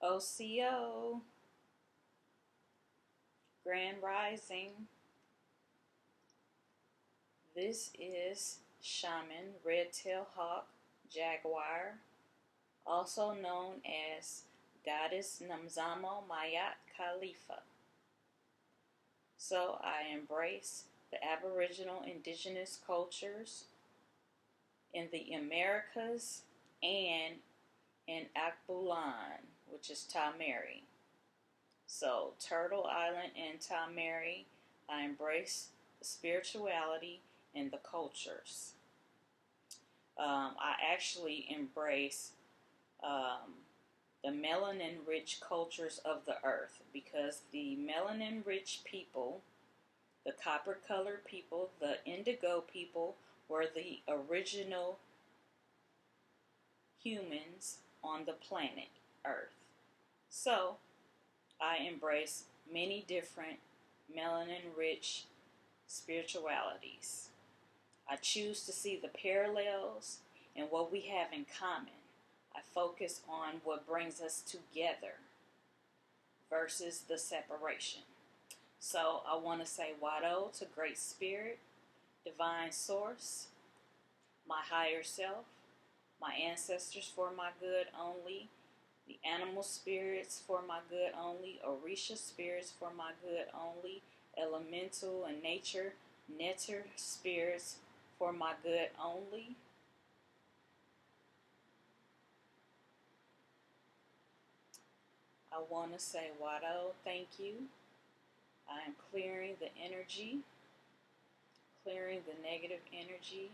OCO, Grand Rising. This is Shaman Red-tailed Hawk Jaguar, also known as Goddess Namzamo Mayat Khalifa. So I embrace the Aboriginal indigenous cultures in the Americas and in Akbulan, which is Tamari. So Turtle Island and Tamari, I embrace the spirituality and the cultures. I actually embrace the melanin-rich cultures of the earth, because the melanin-rich people, the copper-colored people, the indigo people, were the original humans on the planet Earth. So I embrace many different melanin-rich spiritualities. I choose to see the parallels and what we have in common. I focus on what brings us together versus the separation. So I want to say Wado to Great Spirit, Divine Source, my higher self, my ancestors for my good only, the animal spirits for my good only, Orisha spirits for my good only, elemental and nature, Neteru spirits for my good only. I want to say, Wado, thank you. I am clearing the energy, clearing the negative energy,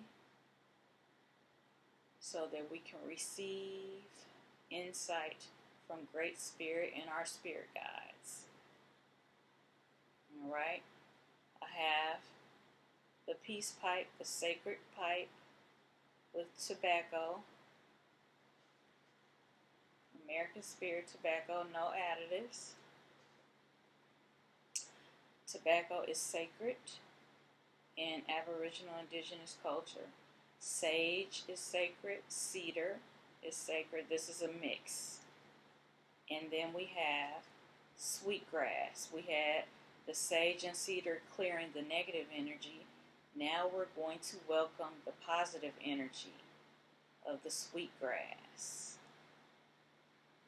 so that we can receive insight from Great Spirit and our spirit guides. All right. I have the peace pipe, the sacred pipe with tobacco, American Spirit tobacco, no additives. Tobacco is sacred in Aboriginal indigenous culture. Sage is sacred. Cedar is sacred. This is a mix. And then we have sweetgrass. We had the sage and cedar clearing the negative energy. Now we're going to welcome the positive energy of the sweetgrass.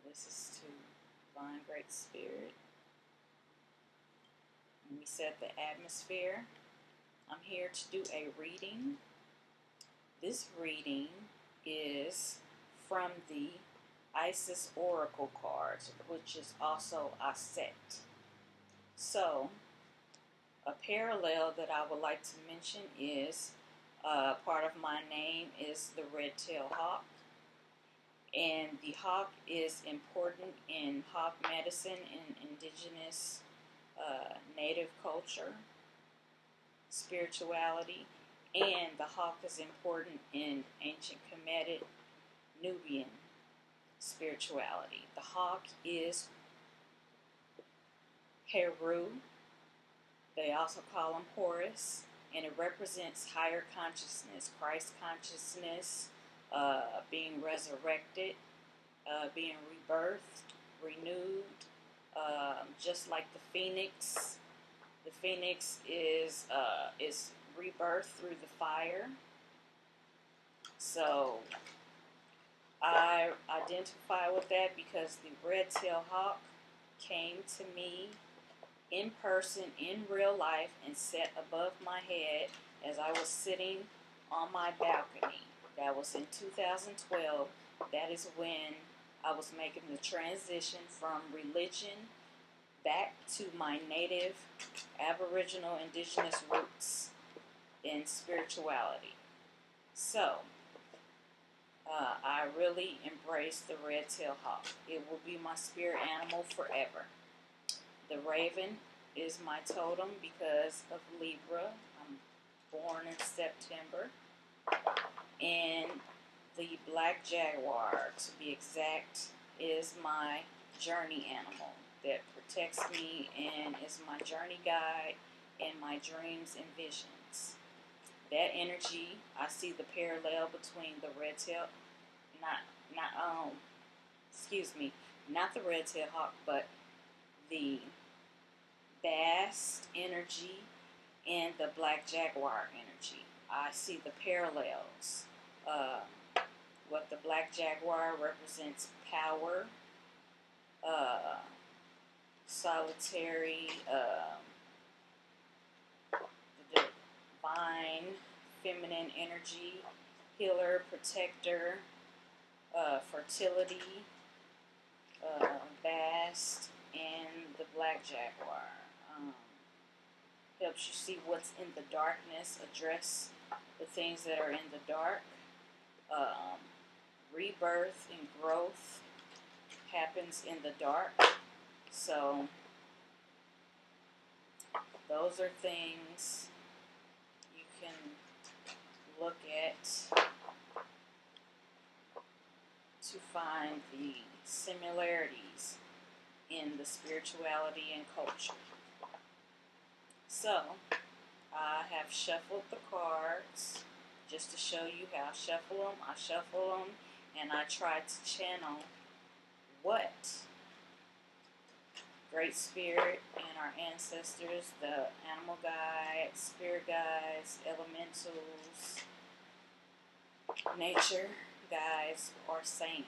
This is to Divine Great Spirit. And we set the atmosphere. I'm here to do a reading. This reading is from the Isis Oracle cards, which is also Auset. So, a parallel that I would like to mention is part of my name is the red-tailed hawk. And the hawk is important in hawk medicine in indigenous native culture, spirituality, and the hawk is important in ancient Kemetic Nubian spirituality. The hawk is Heru. They also call him Horus, and it represents higher consciousness, Christ consciousness, being resurrected, being rebirthed, renewed, just like the phoenix. The phoenix is rebirth through the fire. So I identify with that because the red-tailed hawk came to me in person, in real life, and sat above my head as I was sitting on my balcony. That was in 2012. That is when I was making the transition from religion back to my native Aboriginal indigenous roots in spirituality. So, I really embrace the red-tailed hawk. It will be my spirit animal forever. The raven is my totem because of Libra. I'm born in September. And the black jaguar, to be exact, is my journey animal that protects me and is my journey guide in my dreams and visions. That energy, I see the parallel between the red-tailed, not excuse me, not the red-tailed hawk, but the vast energy and the black jaguar energy. I see the parallels. What the black jaguar represents power, solitary, the divine feminine energy, healer, protector, fertility, vast, and the black jaguar. Helps you see what's in the darkness, address the things that are in the dark. Rebirth and growth happens in the dark. So those are things you can look at to find the similarities in the spirituality and culture. So, I have shuffled the cards just to show you how I shuffle them. I shuffle them and I try to channel what Great Spirit and our ancestors, the animal guides, spirit guides, elementals, nature guides are saying.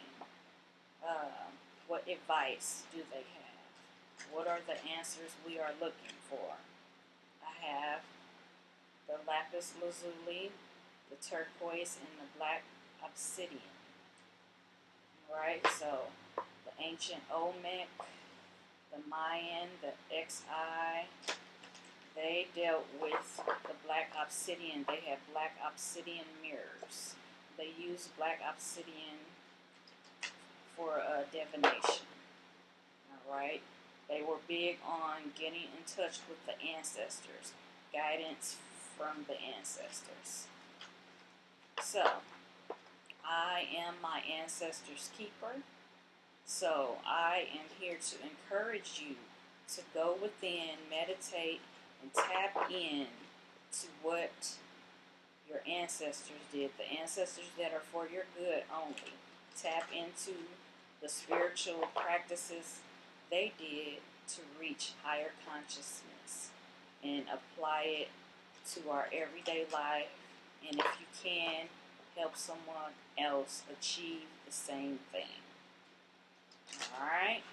What advice do they have? What are the answers we are looking for? I have the lapis lazuli, the turquoise, and the black obsidian. Right? So, the ancient Olmec, the Mayan, the Xi, they dealt with the black obsidian. They had black obsidian mirrors. They used black obsidian for divination. Alright? They were big on getting in touch with the ancestors. Guidance from the ancestors. So, I am my ancestors' keeper. So, I am here to encourage you to go within, meditate, and tap in to what your ancestors did. The ancestors that are for your good only. Tap into the spiritual practices they did to reach higher consciousness and apply it to our everyday life. And if you can, help someone else achieve the same thing. Alright?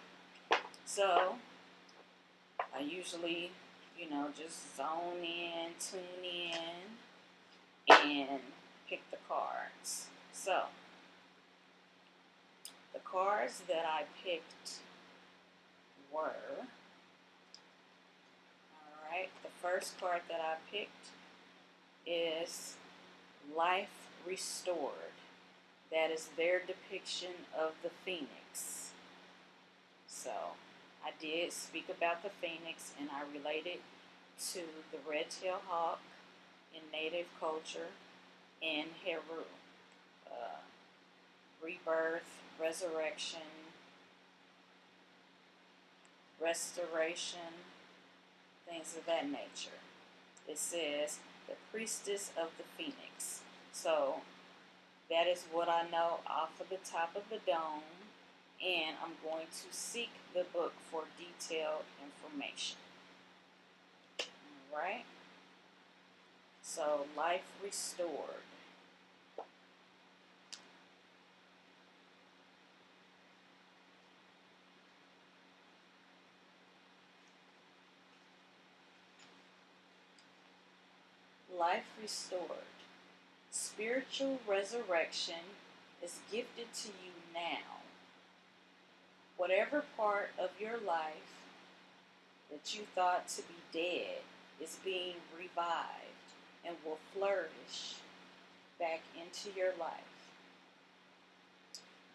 So, I usually, just zone in, tune in, and pick the cards. So, the cards that I picked were, alright, the first card that I picked is Life Restored. That is their depiction of the phoenix. So, I did speak about the phoenix and I related to the red-tailed hawk in native culture and Heru. Rebirth, resurrection, restoration, things of that nature. It says the priestess of the phoenix. So that is what I know off of the top of the dome, and I'm going to seek the book for detailed information. Alright? So, Life Restored. Life Restored. Spiritual resurrection is gifted to you now. Whatever part of your life that you thought to be dead is being revived and will flourish back into your life.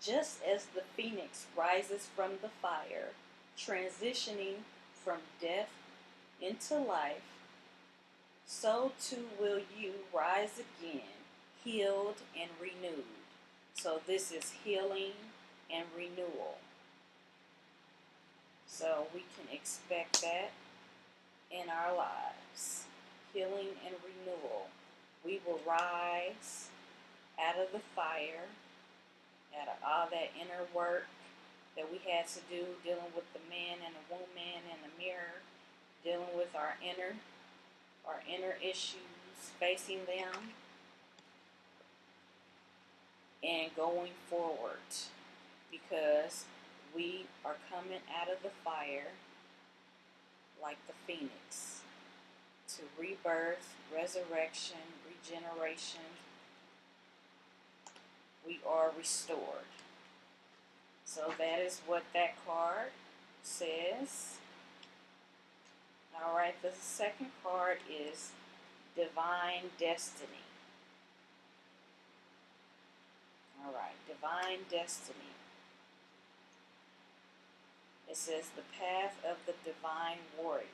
Just as the phoenix rises from the fire, transitioning from death into life, so too will you rise again, healed and renewed. So this is healing and renewal. So we can expect that in our lives. Healing and renewal. We will rise out of the fire, out of all that inner work, that we had to do, dealing with the man and the woman and the mirror, dealing with our inner issues, facing them, and going forward, because we are coming out of the fire like the phoenix to rebirth, resurrection, regeneration. We are restored. So that is what that card says. Alright, the second card is Divine Destiny. Alright, Divine Destiny. It says the path of the divine warrior.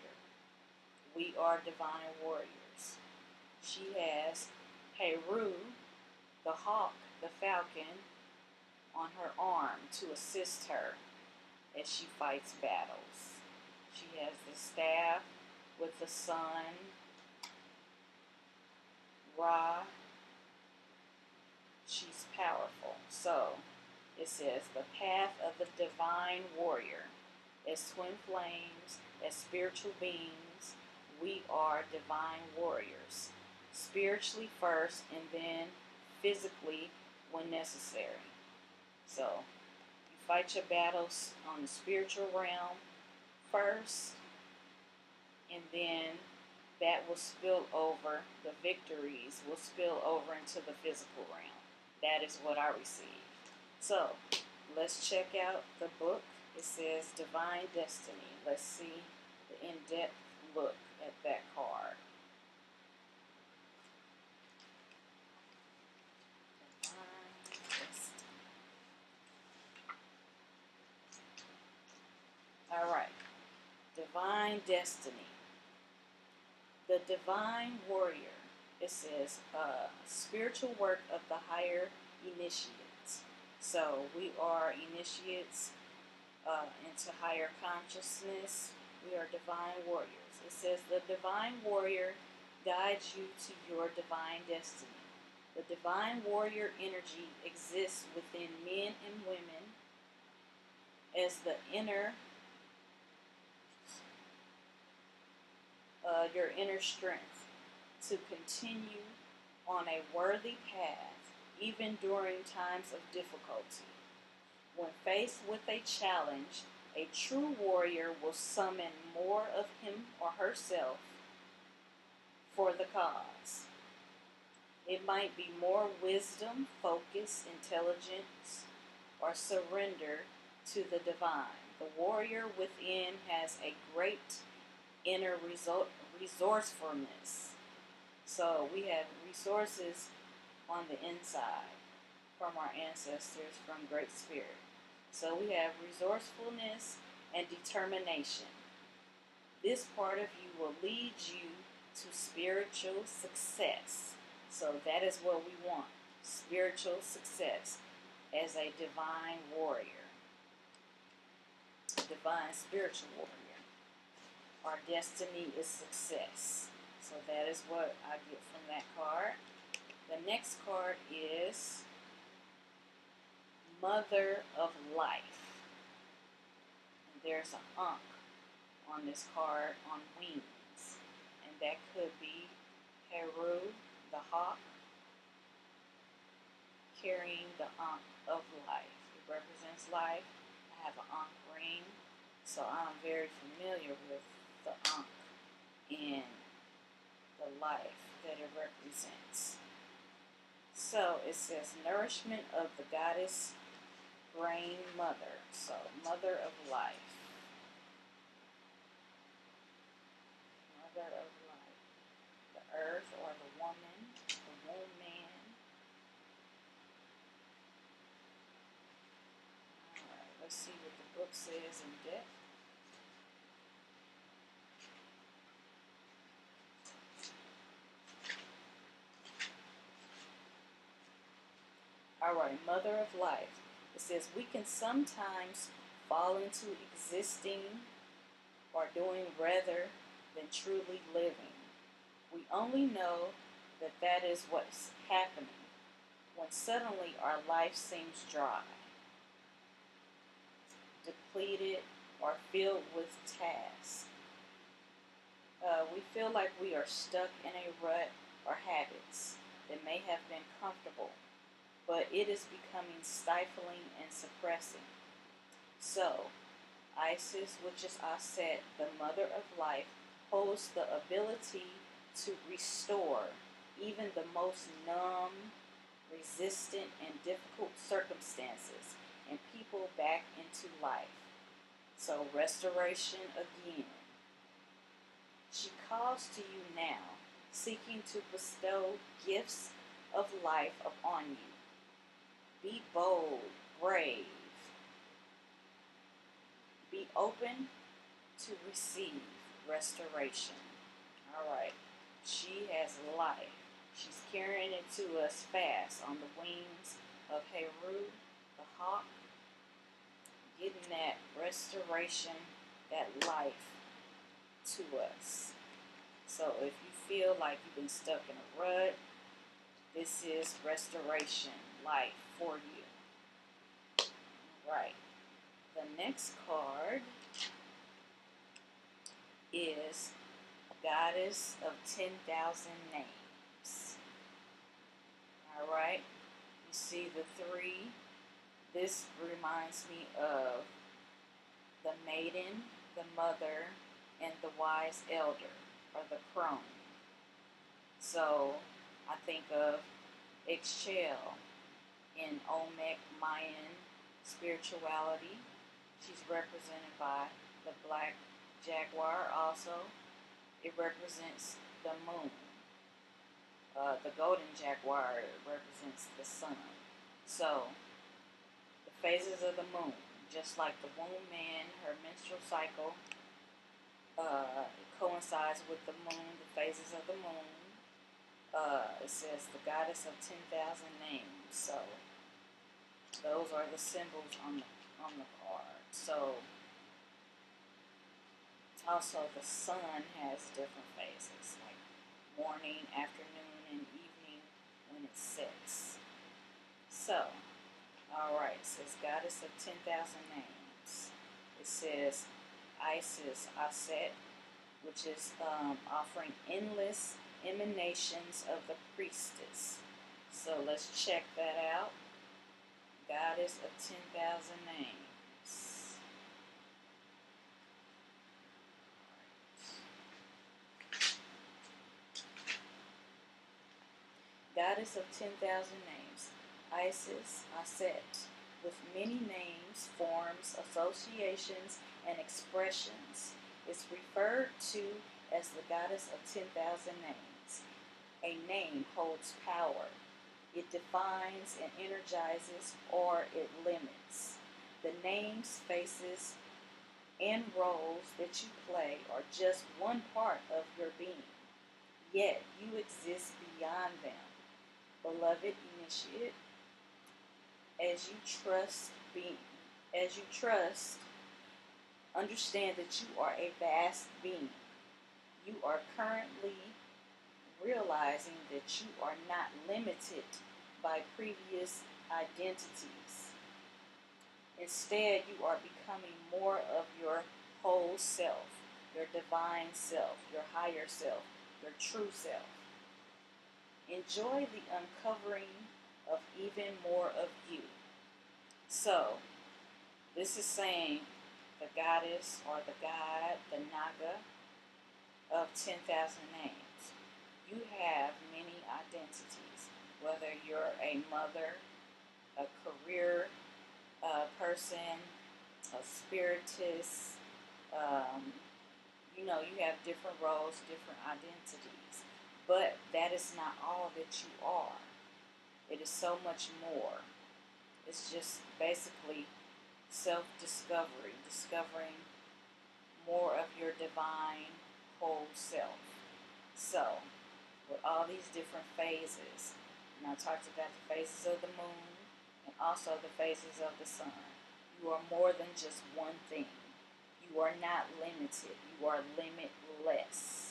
We are divine warriors. She has Heru, the hawk, the falcon, on her arm to assist her as she fights battles. She has the staff with the sun, Ra. She's powerful. So it says the path of the divine warrior. As twin flames, as spiritual beings, we are divine warriors. Spiritually first, and then physically when necessary. So you fight your battles on the spiritual realm first, and then that will spill over, the victories will spill over into the physical realm. That is what I received. So let's check out the book. It says Divine Destiny. Let's see the in-depth look at that card. Divine Destiny. Alright. Divine Destiny. The Divine Warrior. It says spiritual work of the higher initiates. So we are initiates into higher consciousness. We are divine warriors. It says the divine warrior guides you to your divine destiny. The divine warrior energy exists within men and women as the inner, your inner strength to continue on a worthy path, even during times of difficulty. When faced with a challenge, a true warrior will summon more of him or herself for the cause. It might be more wisdom, focus, intelligence, or surrender to the divine. The warrior within has a great inner resourcefulness. So we have resources on the inside from our ancestors, from Great Spirit. So we have resourcefulness and determination. This part of you will lead you to spiritual success. So that is what we want, spiritual success as a divine warrior, a divine spiritual warrior. Our destiny is success. So that is what I get from that card. The next card is Mother of Life. And there's an ankh on this card on wings. And that could be Heru, the hawk, carrying the ankh of life. It represents life. I have an ankh ring, so I'm very familiar with the ankh and the life that it represents. So it says nourishment of the goddess Grain Mother. So Mother of Life. Mother of Life. The earth or the woman, the womb man. Alright, let's see what the book says in depth. Alright, Mother of Life. It says we can sometimes fall into existing or doing rather than truly living. We only know that that is what's happening when suddenly our life seems dry. depleted, or filled with tasks. We feel like we are stuck in a rut or habits that may have been comfortable, but it is becoming stifling and suppressing. So, Isis, which is Auset, the mother of life, holds the ability to restore even the most numb, resistant, and difficult circumstances and people back into life. So, restoration again. She calls to you now, seeking to bestow gifts of life upon you. Be bold, brave. Be open to receive restoration. All right. She has life. She's carrying it to us fast on the wings of Heru, the hawk, getting that restoration, that life to us. So if you feel like you've been stuck in a rut, this is restoration, life for you. Right. The next card is Goddess of 10,000 Names. Alright, you see the three. This reminds me of the maiden, the mother, and the wise elder, or the crone. So I think of Ixchel in Olmec Mayan spirituality. She's represented by the black jaguar also. It represents the moon. The golden jaguar represents the sun. So, the phases of the moon, just like the womb man, her menstrual cycle coincides with the moon, the phases of the moon. It says the goddess of 10,000 names. So, those are the symbols on the card. So, also the sun has different phases, like morning, afternoon, and evening when it sets. So, alright, it says Goddess of 10,000 Names. It says Isis, Auset, which is offering endless emanations of the priestess. So let's check that out. Goddess of 10,000 Names. Goddess of 10,000 Names. Isis, Auset, with many names, forms, associations, and expressions, is referred to as the Goddess of 10,000 Names. A name holds power. It defines and energizes, or it limits. The names, faces, and roles that you play are just one part of your being, yet you exist beyond them. Beloved initiate, as you trust, understand that you are a vast being. You are currently realizing that you are not limited by previous identities. Instead, you are becoming more of your whole self, your divine self, your higher self, your true self. Enjoy the uncovering of even more of you. So, this is saying the goddess or the god, the Naga of 10,000 names. You have many identities, whether you're a mother, a career person, a spiritist, you have different roles, different identities. But that is not all that you are. It is so much more. It's just basically self-discovery, discovering more of your divine whole self. So, with all these different phases, and I talked about the phases of the moon and also the phases of the sun. You are more than just one thing. You are not limited. You are limitless.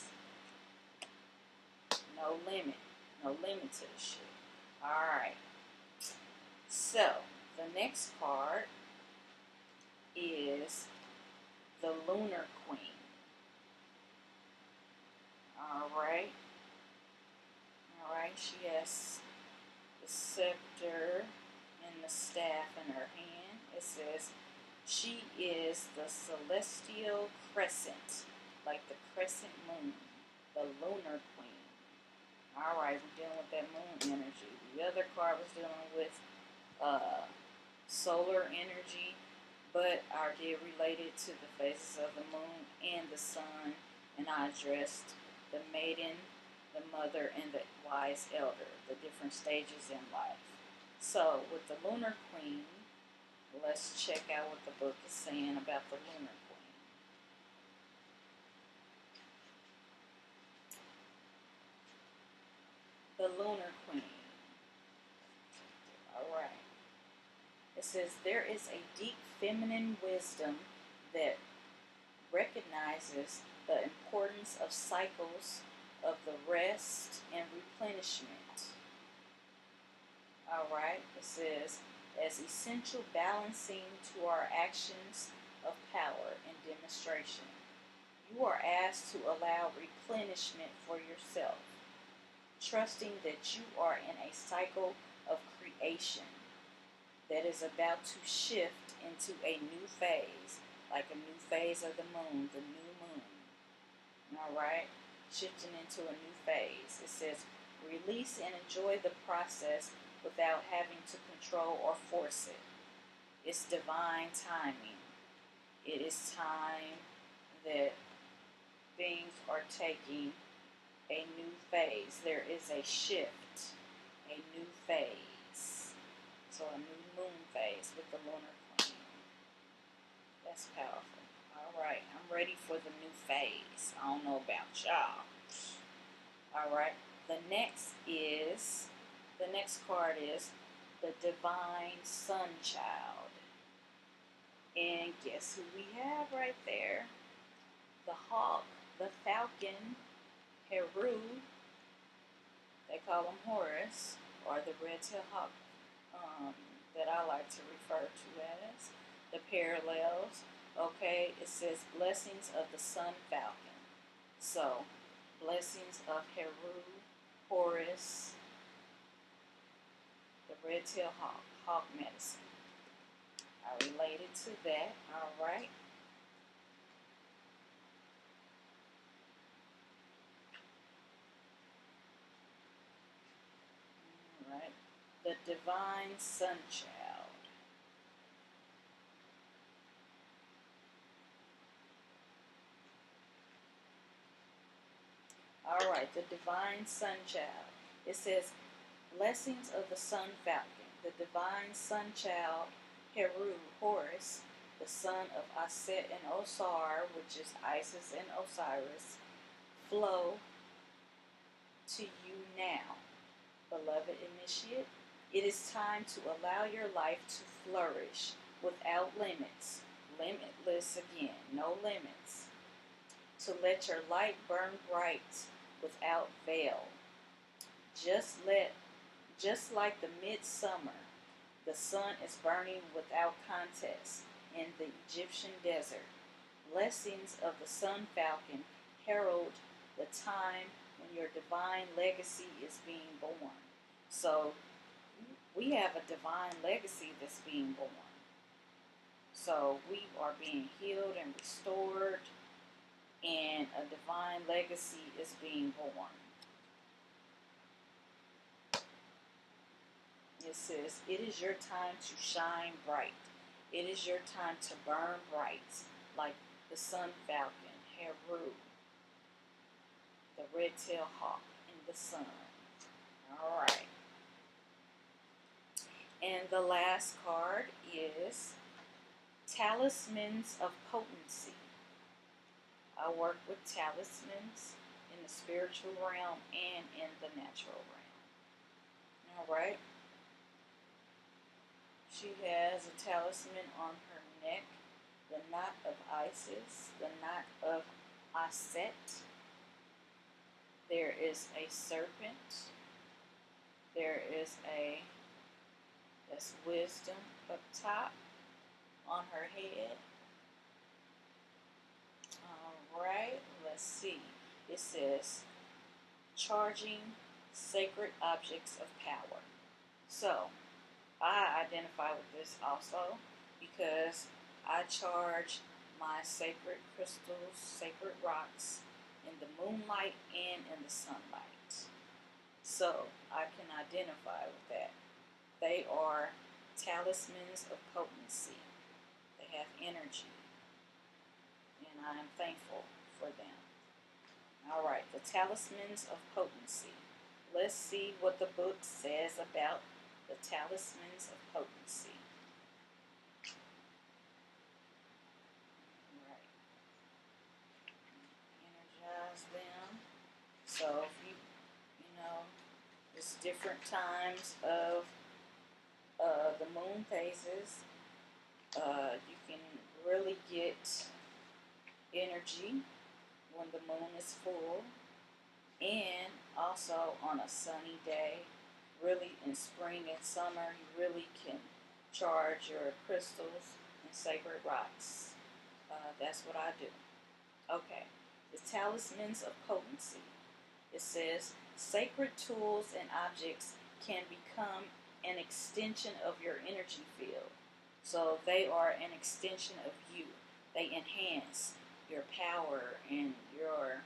No limit. No limit to the shit. Alright. So, the next card is says she is the celestial crescent, like the crescent moon, the lunar queen. All right, we're dealing with that moon energy. The other card was dealing with solar energy, but I did relate it to the phases of the moon and the sun, and I addressed the maiden, the mother, and the wise elder, the different stages in life. So with the lunar queen, let's check out what the book is saying about the lunar queen. The lunar queen. All right. It says there is a deep feminine wisdom that recognizes the importance of cycles of the rest and replenishment. All right. It says as essential balancing to our actions of power and demonstration. You are asked to allow replenishment for yourself, trusting that you are in a cycle of creation that is about to shift into a new phase, like a new phase of the moon, the new moon. All right? Shifting into a new phase. It says, release and enjoy the process without having to control or force it. It's divine timing. It is time that things are taking a new phase. There is a shift, a new phase. So a new moon phase with the lunar queen. That's powerful. All right, I'm ready for the new phase. I don't know about y'all. All right, the next card is the Divine Sun Child. And guess who we have right there? The hawk, the falcon, Heru. They call him Horus, or the red-tailed hawk, that I like to refer to as. The parallels, okay, it says blessings of the sun falcon. So, blessings of Heru, Horus, the red-tailed hawk medicine. I related to that, all right. All right, the Divine Sun Child. All right, the Divine Sun Child. It says, blessings of the Sun Falcon, the Divine Sun Child, Heru, Horus, the son of Auset and Osar, which is Isis and Osiris, flow to you now, beloved initiate. It is time to allow your life to flourish without limits, limitless again, no limits. To let your light burn bright without veil. Just like the midsummer, the sun is burning without contest in the Egyptian desert. Blessings of the sun falcon herald the time when your divine legacy is being born. So we have a divine legacy that's being born. So we are being healed and restored, and a divine legacy is being born. It says, it is your time to shine bright. It is your time to burn bright, like the sun falcon, Heru, the red-tailed hawk, and the sun. All right. And the last card is Talismans of Potency. I work with talismans in the spiritual realm and in the natural realm. All right. She has a talisman on her neck, the knot of Isis, the knot of Auset. There is a serpent. There is that's wisdom up top on her head. All right, let's see. It says, charging sacred objects of power. So, I identify with this also. because I charge my sacred crystals, sacred rocks in the moonlight and in the sunlight. So I can identify with that. They are talismans of potency. They have energy, and I am thankful for them. All right, the talismans of potency. Let's see what the book says about the talismans of potency. Right. Energize them. So if you know, there's different times of the moon phases. You can really get energy when the moon is full, and also on a sunny day. Really, in spring and summer, you really can charge your crystals and sacred rocks. That's what I do. Okay, the talismans of potency. It says sacred tools and objects can become an extension of your energy field. So they are an extension of you. They enhance your power and your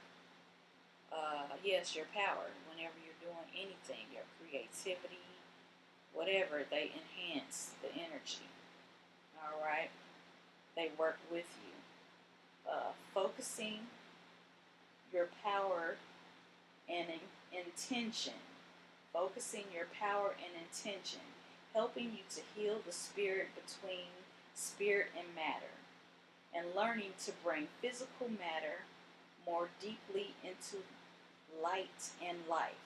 your power whenever you're doing anything, your creativity, whatever. They enhance the energy. All right, they work with you, focusing your power and intention. Focusing your power and intention, helping you to heal the spirit between spirit and matter, and learning to bring physical matter more deeply into light and life.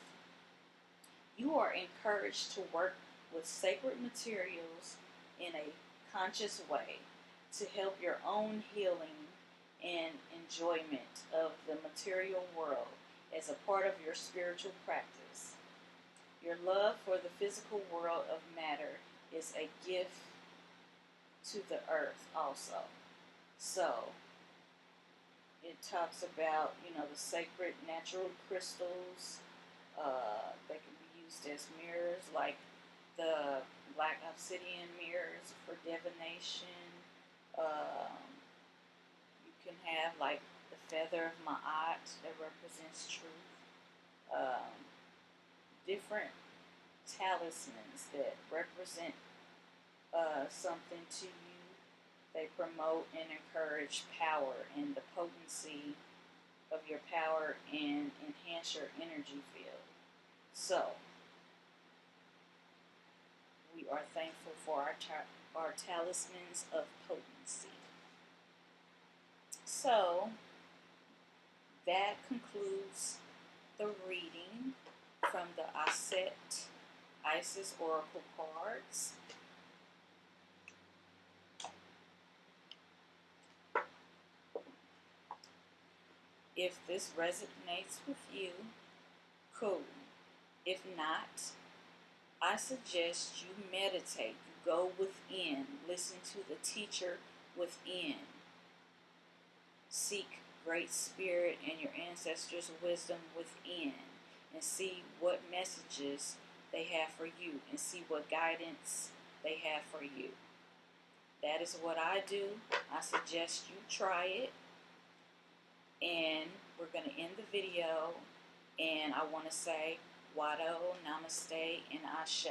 You are encouraged to work with sacred materials in a conscious way to help your own healing and enjoyment of the material world as a part of your spiritual practice. Your love for the physical world of matter is a gift to the earth also. So, it talks about, the sacred natural crystals. They can be used as mirrors, like the black obsidian mirrors for divination. You can have, like, the feather of Ma'at that represents truth. Different talismans that represent something to you. They promote and encourage power and the potency of your power and enhance your energy field. So, we are thankful for our talismans of potency. So, that concludes the reading from the Auset Isis Oracle cards. If this resonates with you, cool. If not, I suggest you meditate. You go within. Listen to the teacher within. Seek great spirit and your ancestors' wisdom within. And see what messages they have for you. And see what guidance they have for you. That is what I do. I suggest you try it. And we're going to end the video, and I want to say Wado, Namaste, and Ashe.